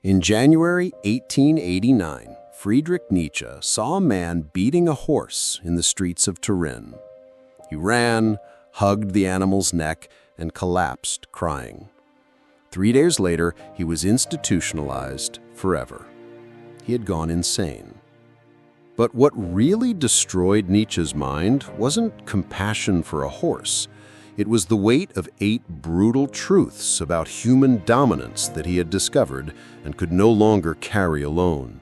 In January 1889, Friedrich Nietzsche saw a man beating a horse in the streets of Turin. He ran, hugged the animal's neck, and collapsed, crying. 3 days later, he was institutionalized forever. He had gone insane. But what really destroyed Nietzsche's mind wasn't compassion for a horse. It was the weight of 8 brutal truths about human dominance that he had discovered and could no longer carry alone.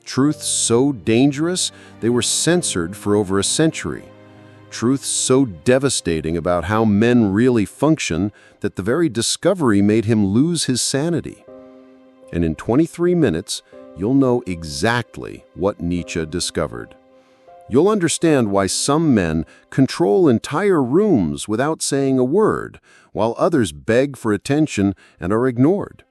Truths so dangerous they were censored for over a century. Truths so devastating about how men really function that the very discovery made him lose his sanity. And in 23 minutes, you'll know exactly what Nietzsche discovered. You'll understand why some men control entire rooms without saying a word, while others beg for attention and are ignored.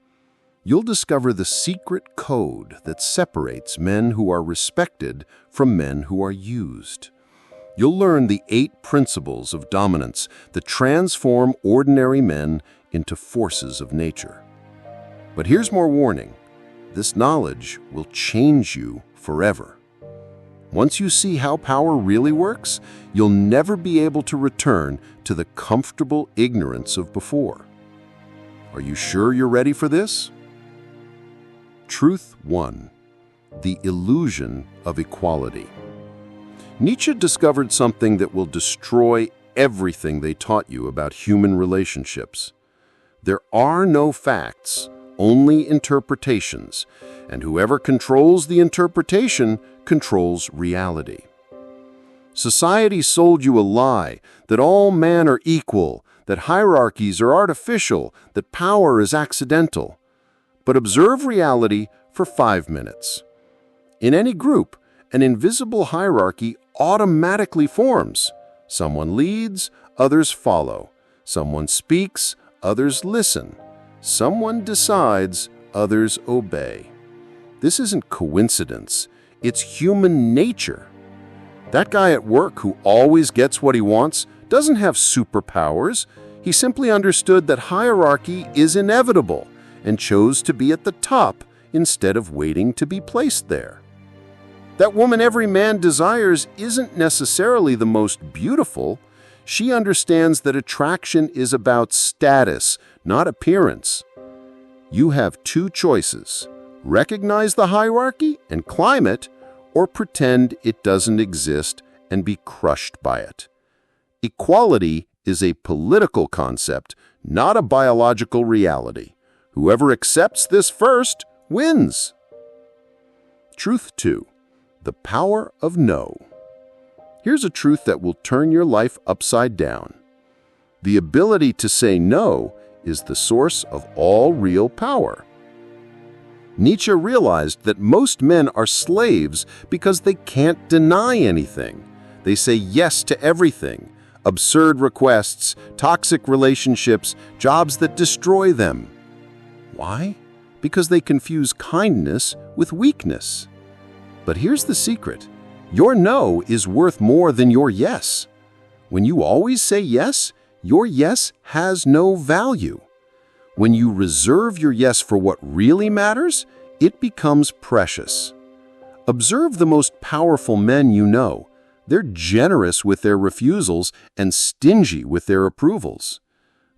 You'll discover the secret code that separates men who are respected from men who are used. You'll learn the 8 principles of dominance that transform ordinary men into forces of nature. But here's more warning. This knowledge will change you forever. Once you see how power really works, you'll never be able to return to the comfortable ignorance of before. Are you sure you're ready for this? Truth 1. The illusion of equality. Nietzsche discovered something that will destroy everything they taught you about human relationships. There are no facts, only interpretations, and whoever controls the interpretation controls reality. Society sold you a lie that all men are equal, that hierarchies are artificial, that power is accidental. But observe reality for 5 minutes. In any group, an invisible hierarchy automatically forms. Someone leads, others follow. Someone speaks, others listen. Someone decides, others obey. This isn't coincidence. It's human nature. That guy at work who always gets what he wants doesn't have superpowers. He simply understood that hierarchy is inevitable and chose to be at the top instead of waiting to be placed there. That woman every man desires isn't necessarily the most beautiful. She understands that attraction is about status, not appearance. You have 2 choices: recognize the hierarchy and climb it, or pretend it doesn't exist and be crushed by it. Equality is a political concept, not a biological reality. Whoever accepts this first wins. Truth 2. The power of no. Here's a truth that will turn your life upside down. The ability to say no is the source of all real power. Nietzsche realized that most men are slaves because they can't deny anything. They say yes to everything: absurd requests, toxic relationships, jobs that destroy them. Why? Because they confuse kindness with weakness. But here's the secret. Your no is worth more than your yes. When you always say yes, your yes has no value. When you reserve your yes for what really matters, it becomes precious. Observe the most powerful men you know. They're generous with their refusals and stingy with their approvals.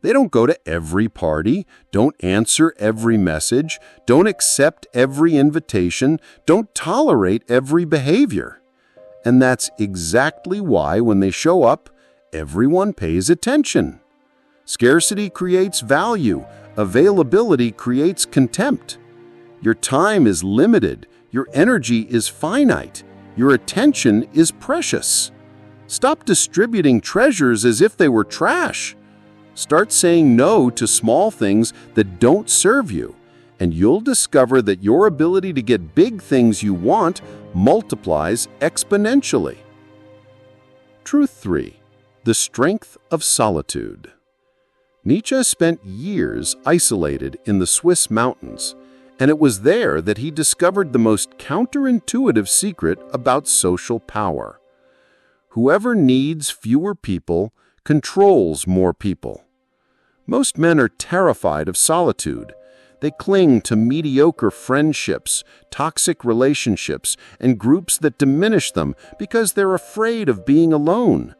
They don't go to every party, don't answer every message, don't accept every invitation, don't tolerate every behavior. And that's exactly why when they show up, everyone pays attention. Scarcity creates value. Availability creates contempt. Your time is limited. Your energy is finite. Your attention is precious. Stop distributing treasures as if they were trash. Start saying no to small things that don't serve you, and you'll discover that your ability to get big things you want multiplies exponentially. Truth 3. The strength of solitude. Nietzsche spent years isolated in the Swiss mountains, and it was there that he discovered the most counterintuitive secret about social power. Whoever needs fewer people controls more people. Most men are terrified of solitude. They cling to mediocre friendships, toxic relationships, and groups that diminish them because they're afraid of being alone.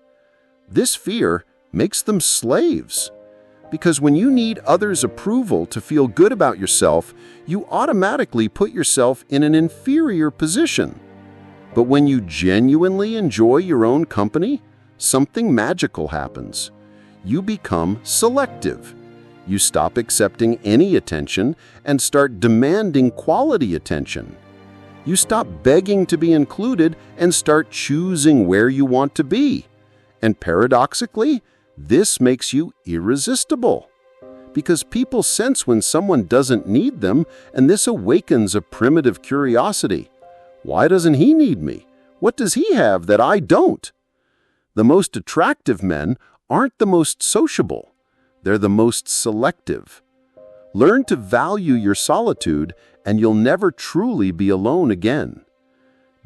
This fear makes them slaves. Because when you need others' approval to feel good about yourself, you automatically put yourself in an inferior position. But when you genuinely enjoy your own company, something magical happens. You become selective. You stop accepting any attention and start demanding quality attention. You stop begging to be included and start choosing where you want to be. And paradoxically, this makes you irresistible. Because people sense when someone doesn't need them, and this awakens a primitive curiosity. Why doesn't he need me? What does he have that I don't? The most attractive men aren't the most sociable. They're the most selective. Learn to value your solitude, and you'll never truly be alone again.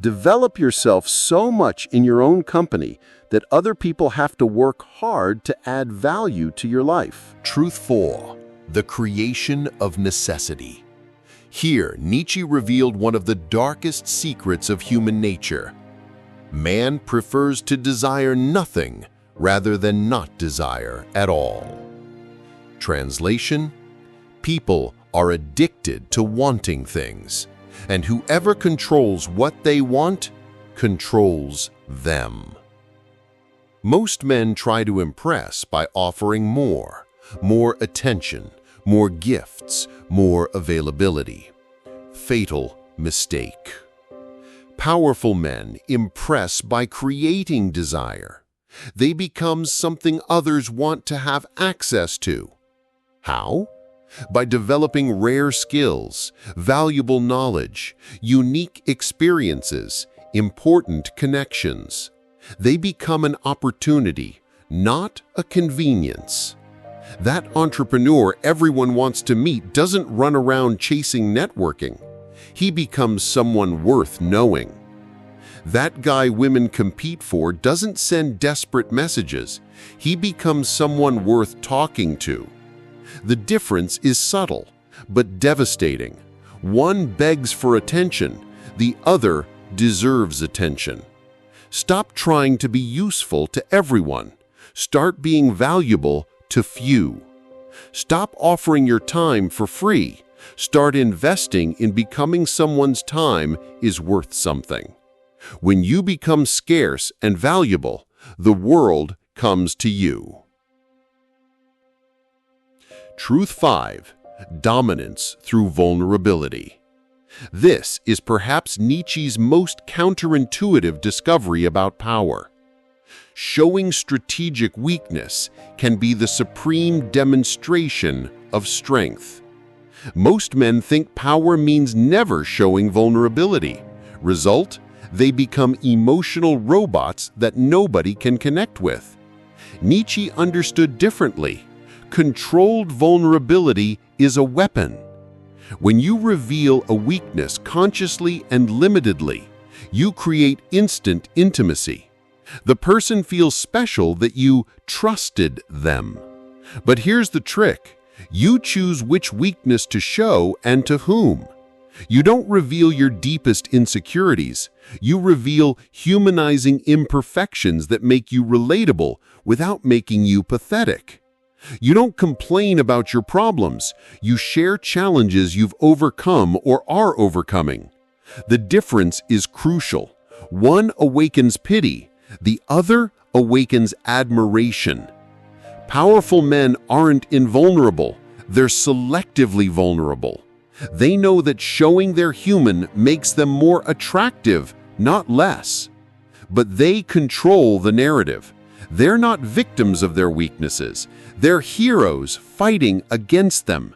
Develop yourself so much in your own company that other people have to work hard to add value to your life. Truth 4. The creation of necessity. Here, Nietzsche revealed one of the darkest secrets of human nature. Man prefers to desire nothing rather than not desire at all. Translation: people are addicted to wanting things, and whoever controls what they want controls them. Most men try to impress by offering more attention, more gifts, more availability. Fatal mistake. Powerful men impress by creating desire. They become something others want to have access to. How? By developing rare skills, valuable knowledge, unique experiences, important connections. They become an opportunity, not a convenience. That entrepreneur everyone wants to meet doesn't run around chasing networking. He becomes someone worth knowing. That guy women compete for doesn't send desperate messages. He becomes someone worth talking to. The difference is subtle, but devastating. One begs for attention, the other deserves attention. Stop trying to be useful to everyone. Start being valuable to few. Stop offering your time for free. Start investing in becoming someone's time is worth something. When you become scarce and valuable, the world comes to you. Truth 5. Dominance through vulnerability. This is perhaps Nietzsche's most counterintuitive discovery about power. Showing strategic weakness can be the supreme demonstration of strength. Most men think power means never showing vulnerability. Result: they become emotional robots that nobody can connect with. Nietzsche understood differently. Controlled vulnerability is a weapon. When you reveal a weakness consciously and limitedly, you create instant intimacy. The person feels special that you trusted them. But here's the trick. You choose which weakness to show and to whom. You don't reveal your deepest insecurities. You reveal humanizing imperfections that make you relatable without making you pathetic. You don't complain about your problems. You share challenges you've overcome or are overcoming. The difference is crucial. One awakens pity. The other awakens admiration. Powerful men aren't invulnerable. They're selectively vulnerable. They know that showing they're human makes them more attractive, not less. But they control the narrative. They're not victims of their weaknesses. They're heroes fighting against them.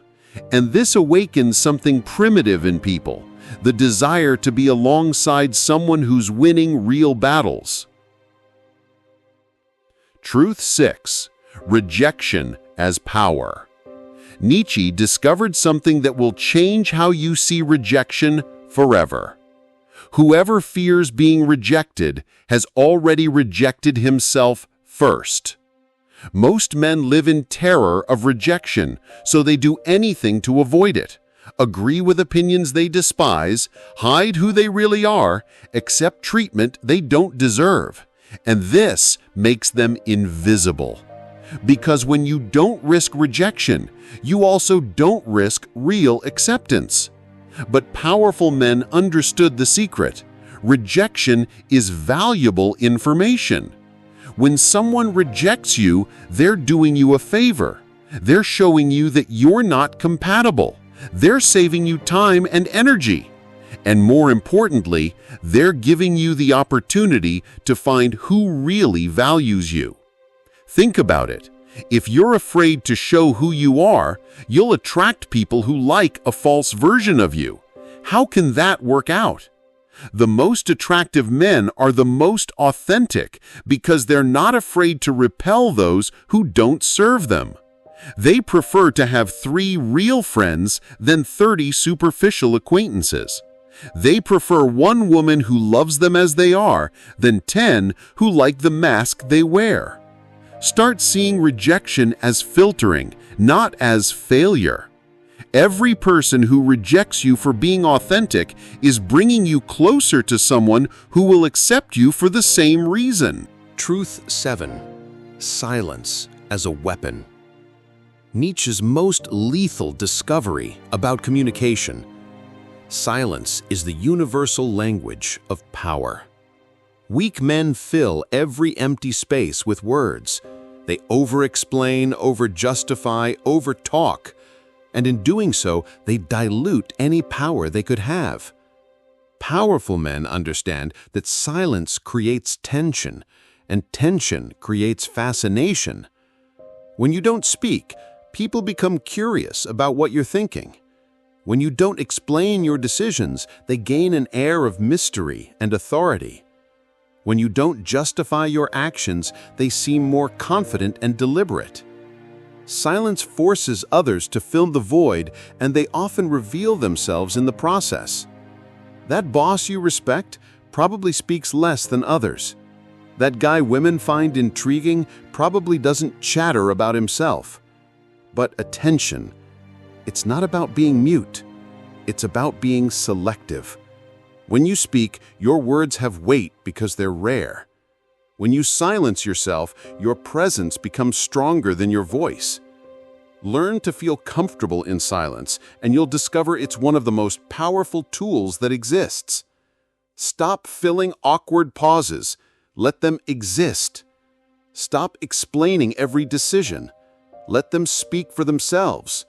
And this awakens something primitive in people, the desire to be alongside someone who's winning real battles. Truth 6. Rejection as power. Nietzsche discovered something that will change how you see rejection forever. Whoever fears being rejected has already rejected himself first. Most men live in terror of rejection, so they do anything to avoid it. agree with opinions they despise, hide who they really are, accept treatment they don't deserve. And this makes them invisible. Because when you don't risk rejection, you also don't risk real acceptance. But powerful men understood the secret. Rejection is valuable information. When someone rejects you, they're doing you a favor. They're showing you that you're not compatible. They're saving you time and energy. And more importantly, they're giving you the opportunity to find who really values you. Think about it. If you're afraid to show who you are, you'll attract people who like a false version of you. How can that work out? The most attractive men are the most authentic because they're not afraid to repel those who don't serve them. They prefer to have 3 real friends than 30 superficial acquaintances. They prefer 1 woman who loves them as they are than 10 who like the mask they wear. Start seeing rejection as filtering, not as failure. Every person who rejects you for being authentic is bringing you closer to someone who will accept you for the same reason. Truth 7. Silence as a weapon. Nietzsche's most lethal discovery about communication. Silence is the universal language of power. Weak men fill every empty space with words. They over-explain, over-justify, over-talk. And in doing so, they dilute any power they could have. Powerful men understand that silence creates tension, and tension creates fascination. When you don't speak, people become curious about what you're thinking. When you don't explain your decisions, they gain an air of mystery and authority. When you don't justify your actions, they seem more confident and deliberate. Silence forces others to fill the void, and they often reveal themselves in the process. That boss you respect probably speaks less than others. That guy women find intriguing probably doesn't chatter about himself. But attention, it's not about being mute. It's about being selective. When you speak, your words have weight because they're rare. When you silence yourself, your presence becomes stronger than your voice. Learn to feel comfortable in silence, and you'll discover it's one of the most powerful tools that exists. Stop filling awkward pauses. Let them exist. Stop explaining every decision. Let them speak for themselves.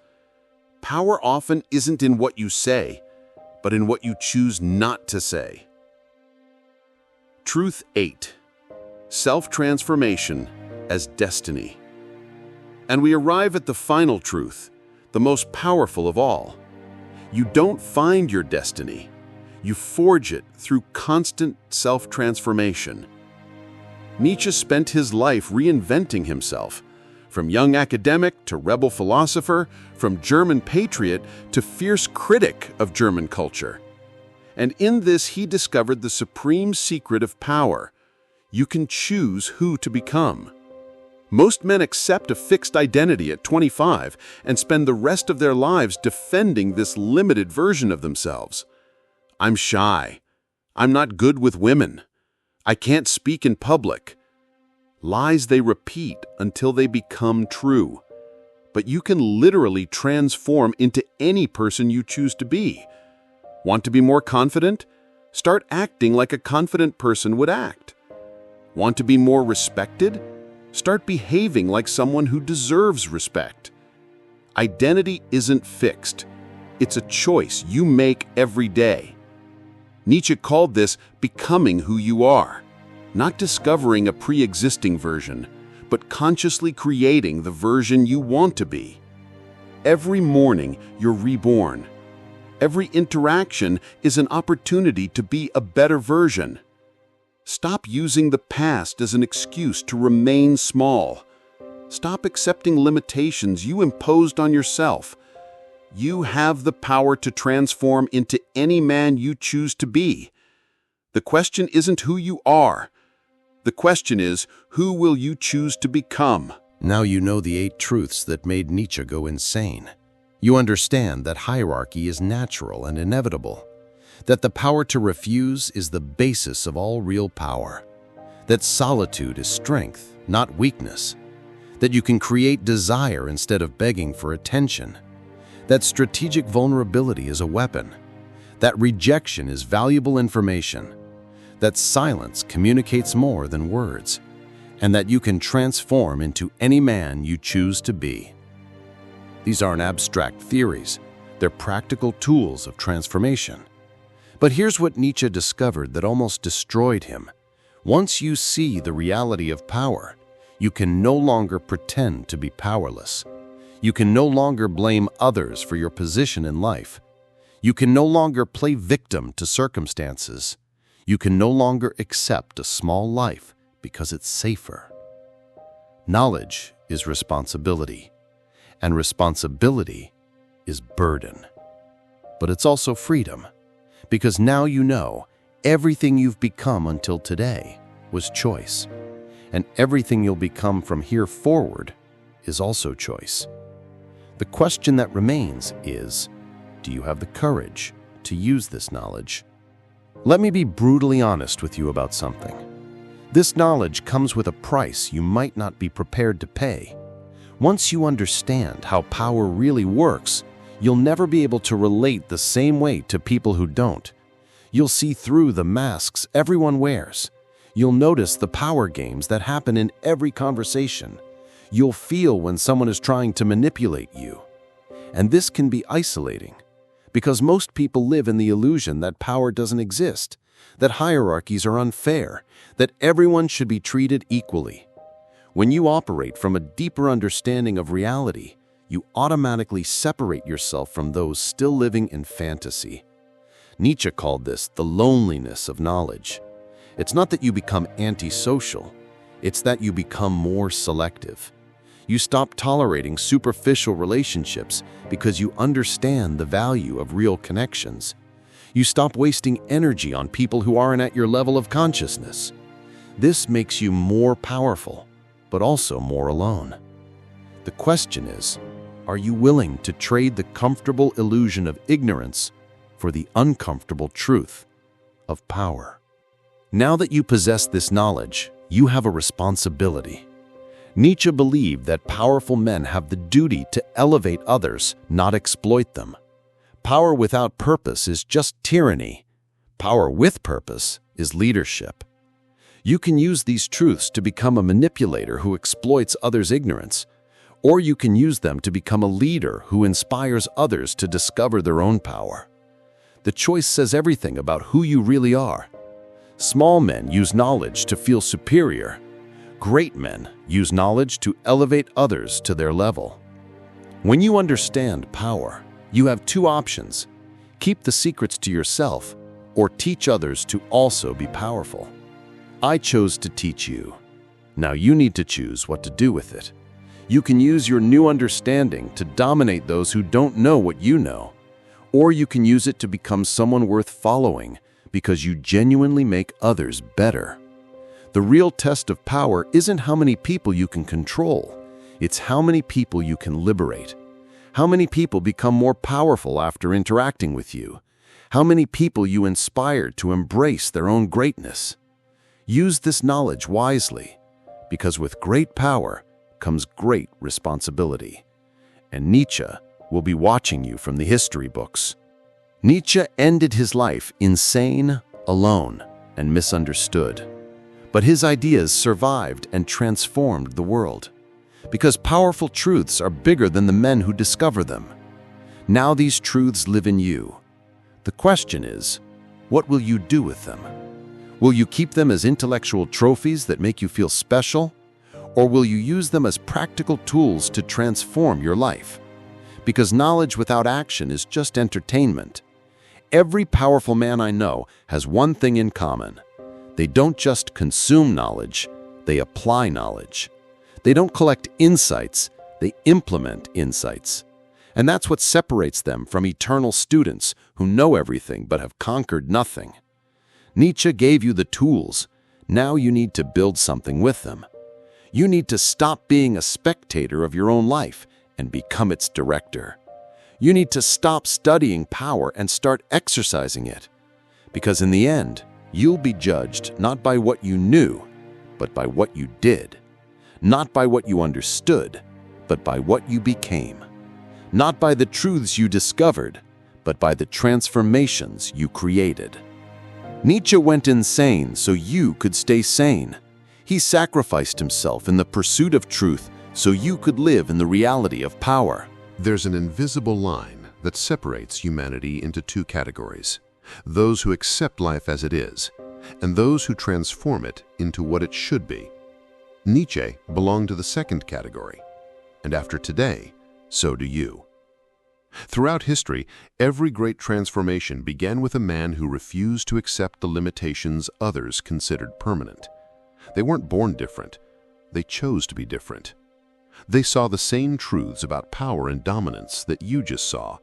Power often isn't in what you say, but in what you choose not to say. Truth 8. Self-transformation as destiny. And we arrive at the final truth, the most powerful of all. You don't find your destiny. You forge it through constant self-transformation. Nietzsche spent his life reinventing himself, from young academic to rebel philosopher, from German patriot to fierce critic of German culture. And in this he discovered the supreme secret of power. You can choose who to become. Most men accept a fixed identity at 25 and spend the rest of their lives defending this limited version of themselves. I'm shy. I'm not good with women. I can't speak in public. Lies they repeat until they become true. But you can literally transform into any person you choose to be. Want to be more confident? Start acting like a confident person would act. Want to be more respected? Start behaving like someone who deserves respect. Identity isn't fixed. It's a choice you make every day. Nietzsche called this becoming who you are, not discovering a pre-existing version, but consciously creating the version you want to be. Every morning, you're reborn. Every interaction is an opportunity to be a better version. Stop using the past as an excuse to remain small. Stop accepting limitations you imposed on yourself. You have the power to transform into any man you choose to be. The question isn't who you are. The question is, who will you choose to become? Now you know the 8 truths that made Nietzsche go insane. You understand that hierarchy is natural and inevitable, that the power to refuse is the basis of all real power, that solitude is strength, not weakness, that you can create desire instead of begging for attention, that strategic vulnerability is a weapon, that rejection is valuable information, that silence communicates more than words, and that you can transform into any man you choose to be. These aren't abstract theories, they're practical tools of transformation. But here's what Nietzsche discovered that almost destroyed him. Once you see the reality of power, you can no longer pretend to be powerless. You can no longer blame others for your position in life. You can no longer play victim to circumstances. You can no longer accept a small life because it's safer. Knowledge is responsibility, and responsibility is burden. But it's also freedom, because now you know everything you've become until today was choice, and everything you'll become from here forward is also choice. The question that remains is, do you have the courage to use this knowledge? Let me be brutally honest with you about something. This knowledge comes with a price you might not be prepared to pay. Once you understand how power really works, you'll never be able to relate the same way to people who don't. You'll see through the masks everyone wears. You'll notice the power games that happen in every conversation. You'll feel when someone is trying to manipulate you. And this can be isolating, because most people live in the illusion that power doesn't exist, that hierarchies are unfair, that everyone should be treated equally. When you operate from a deeper understanding of reality, you automatically separate yourself from those still living in fantasy. Nietzsche called this the loneliness of knowledge. It's not that you become antisocial, it's that you become more selective. You stop tolerating superficial relationships because you understand the value of real connections. You stop wasting energy on people who aren't at your level of consciousness. This makes you more powerful, but also more alone. The question is, are you willing to trade the comfortable illusion of ignorance for the uncomfortable truth of power? Now that you possess this knowledge, you have a responsibility. Nietzsche believed that powerful men have the duty to elevate others, not exploit them. Power without purpose is just tyranny. Power with purpose is leadership. You can use these truths to become a manipulator who exploits others' ignorance, or you can use them to become a leader who inspires others to discover their own power. The choice says everything about who you really are. Small men use knowledge to feel superior. Great men use knowledge to elevate others to their level. When you understand power, you have two options: keep the secrets to yourself, or teach others to also be powerful. I chose to teach you. Now you need to choose what to do with it. You can use your new understanding to dominate those who don't know what you know, or you can use it to become someone worth following because you genuinely make others better. The real test of power isn't how many people you can control, it's how many people you can liberate. How many people become more powerful after interacting with you? How many people you inspire to embrace their own greatness? Use this knowledge wisely, because with great power comes great responsibility. And Nietzsche will be watching you from the history books. Nietzsche ended his life insane, alone, and misunderstood. But his ideas survived and transformed the world, because powerful truths are bigger than the men who discover them. Now these truths live in you. The question is, what will you do with them? Will you keep them as intellectual trophies that make you feel special? Or will you use them as practical tools to transform your life? Because knowledge without action is just entertainment. Every powerful man I know has one thing in common. They don't just consume knowledge, they apply knowledge. They don't collect insights, they implement insights. And that's what separates them from eternal students who know everything but have conquered nothing. Nietzsche gave you the tools. Now you need to build something with them. You need to stop being a spectator of your own life and become its director. You need to stop studying power and start exercising it. Because in the end, you'll be judged not by what you knew, but by what you did. Not by what you understood, but by what you became. Not by the truths you discovered, but by the transformations you created. Nietzsche went insane so you could stay sane. He sacrificed himself in the pursuit of truth so you could live in the reality of power. There's an invisible line that separates humanity into two categories: those who accept life as it is, and those who transform it into what it should be. Nietzsche belonged to the second category, and after today, so do you. Throughout history, every great transformation began with a man who refused to accept the limitations others considered permanent. They weren't born different, they chose to be different. They saw the same truths about power and dominance that you just saw,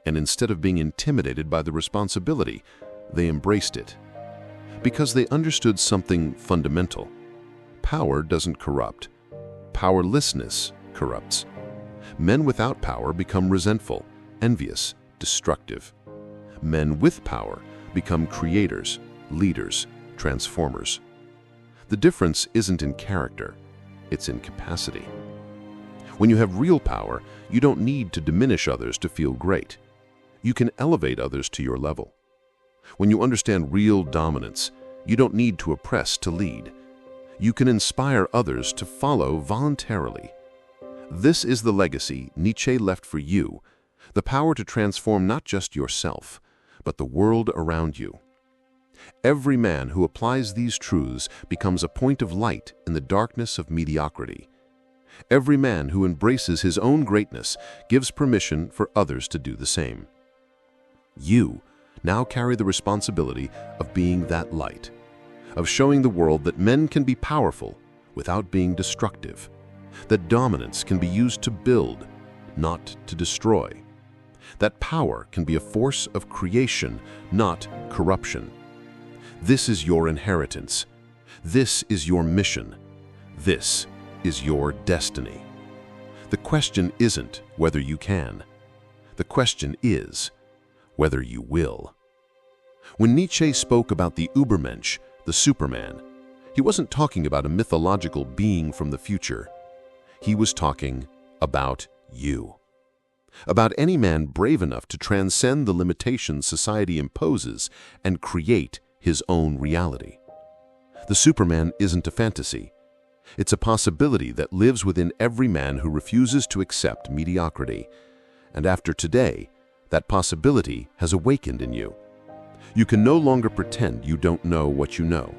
and instead of being intimidated by the responsibility, they embraced it. Because they understood something fundamental. Power doesn't corrupt. Powerlessness corrupts. Men without power become resentful, envious, destructive. Men with power become creators, leaders, transformers. The difference isn't in character, it's in capacity. When you have real power, you don't need to diminish others to feel great. You can elevate others to your level. When you understand real dominance, you don't need to oppress to lead. You can inspire others to follow voluntarily. This is the legacy Nietzsche left for you, the power to transform not just yourself, but the world around you. Every man who applies these truths becomes a point of light in the darkness of mediocrity. Every man who embraces his own greatness gives permission for others to do the same. You now carry the responsibility of being that light, of showing the world that men can be powerful without being destructive, that dominance can be used to build, not to destroy, that power can be a force of creation, not corruption. This is your inheritance. This is your mission. This is your destiny. The question isn't whether you can. The question is whether you will. When Nietzsche spoke about the Übermensch, the Superman, he wasn't talking about a mythological being from the future. He was talking about you. About any man brave enough to transcend the limitations society imposes and create his own reality. The Superman isn't a fantasy. It's a possibility that lives within every man who refuses to accept mediocrity. And after today, that possibility has awakened in you. You can no longer pretend you don't know what you know.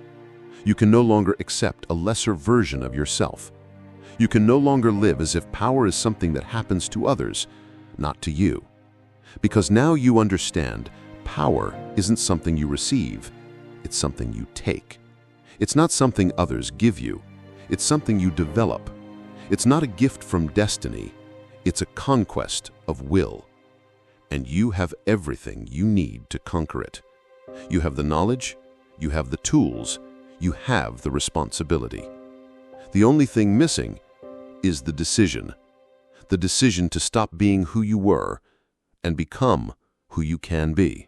You can no longer accept a lesser version of yourself. You can no longer live as if power is something that happens to others, not to you. Because now you understand, power isn't something you receive, it's something you take. It's not something others give you, it's something you develop. It's not a gift from destiny, it's a conquest of will. And you have everything you need to conquer it. You have the knowledge, you have the tools, you have the responsibility. The only thing missing is the decision to stop being who you were and become who you can be.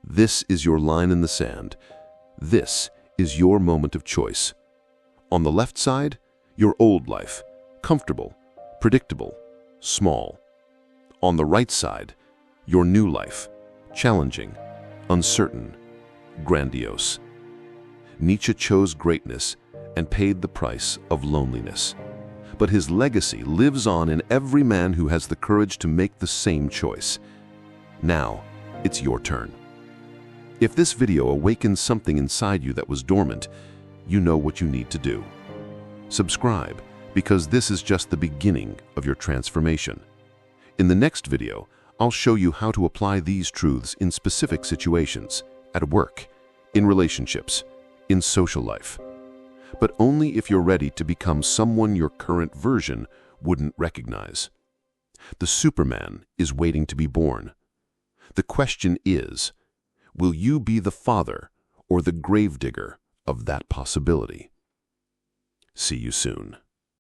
This is your line in the sand. This is your moment of choice. On the left side, your old life, comfortable, predictable, small. On the right side, your new life, challenging, uncertain, grandiose. Nietzsche chose greatness and paid the price of loneliness. But his legacy lives on in every man who has the courage to make the same choice. Now, it's your turn. If this video awakens something inside you that was dormant, you know what you need to do. Subscribe, because this is just the beginning of your transformation. In the next video, I'll show you how to apply these truths in specific situations, at work, in relationships, in social life. But only if you're ready to become someone your current version wouldn't recognize. The Superman is waiting to be born. The question is, will you be the father or the gravedigger of that possibility? See you soon.